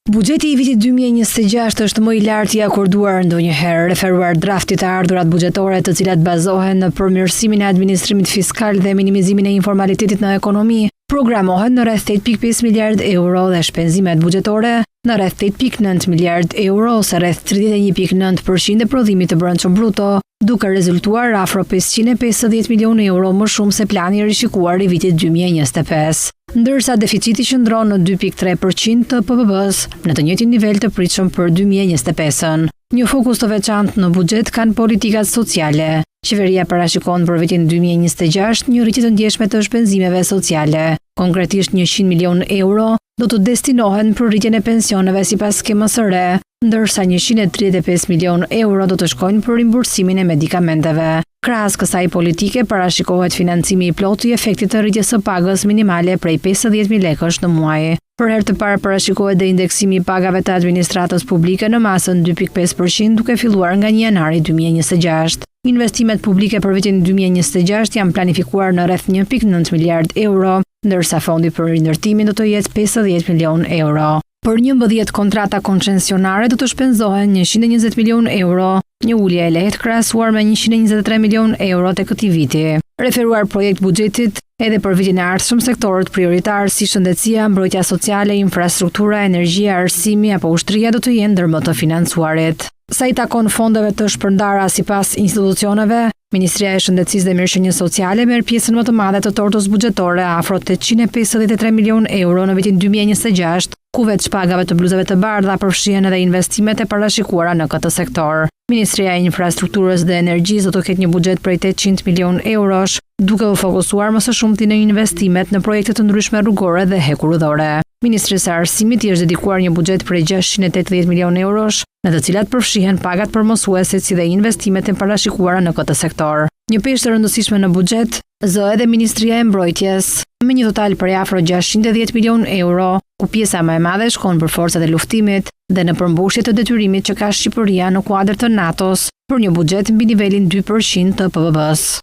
Buxheti I vitit 2026 është më I lartë I akorduar ndonjëherë, referuar draftit të ardhurat buxhetore të cilat bazohen në përmirësimin e administrimit fiskal dhe minimizimin e informalitetit në ekonomi. Programohet në rreth 8.5 miliard euro dhe shpenzimet buxhetore në rreth 8.9 miliard euro ose rreth 31.9% e prodhimit të brendshëm bruto, duke rezultuar afro 550 milion euro më shumë se plani I rishikuar I vitit 2025. Ndërsa deficiti qëndron në 2.3% të PPB-s, në të njëjtin nivel të pritshëm për 2025-ën. Një fokus të veçantë në buxhet kanë politikat sociale. Qeveria parashikon për vitin 2026 një rritje të ndjeshme të shpenzimeve sociale. Konkretisht 100 milion euro do të destinohen për rritjen e pensioneve sipas skemës së re, ndërsa 135 milion euro do të shkojnë për rimbursimin e medikamenteve. Krahas kësaj politike parashikohet financimi I plotë I efektit të rritjes së pagës minimale prej 50.000 lekësh në muaj. Për herë të parë parashikohet dhe indeksimi I pagave të administratës publike në masën 2.5% duke filluar nga 1 janari 2026. Investimet publike për vitin 2026 janë planifikuar në rreth 1.9 miliard euro, ndërsa fondi për rindërtimin do të jetë 50 milion euro. Për 11 kontrata koncesionare do të shpenzohen 120 milion euro, një ulje e lehtë krahasuar me 123 milion euro te këtij viti. Referuar projekt buxhetit edhe për vitin e ardhshëm sektorët prioritar si shëndetësia, mbrojtja sociale, infrastruktura, energjia, arsimi apo ushtria do të jenë ndër më të financuarit. Sa I takon fondeve të shpërndara sipas institucioneve, Ministria e Shëndetësisë dhe Mirëqenies Sociale merr pjesën më të madhe të tortës buxhetore, afro 853 milion euro në vitin 2026, ku veç pagave të bluzave të bardha përfshihen edhe investimet e parashikuara në këtë sektor. Ministria e Infrastrukturës dhe Energjisë do të ketë një buxhet prej 800 milion eurosh, duke u fokusuar më së shumti në investimet në projekte të ndryshme rrugore dhe hekurudhore. Ministrisë së Arsimit I është dedikuar një buxhet prej 680 milion eurosh, në të cilat përfshihen pagat për mësuesit si dhe investimet e parashikuara në këtë sektor. Një peshë e rëndësishme në buxhet zë edhe Ministria e Mbrojtjes, me një total prej afro 610 milion euro, ku pjesa më e madhe shkon për forcat e luftimit dhe në përmbushje të detyrimit që ka Shqipëria në kuadër të NATO-s për një buxhet mbi nivelin 2% të PPB-s.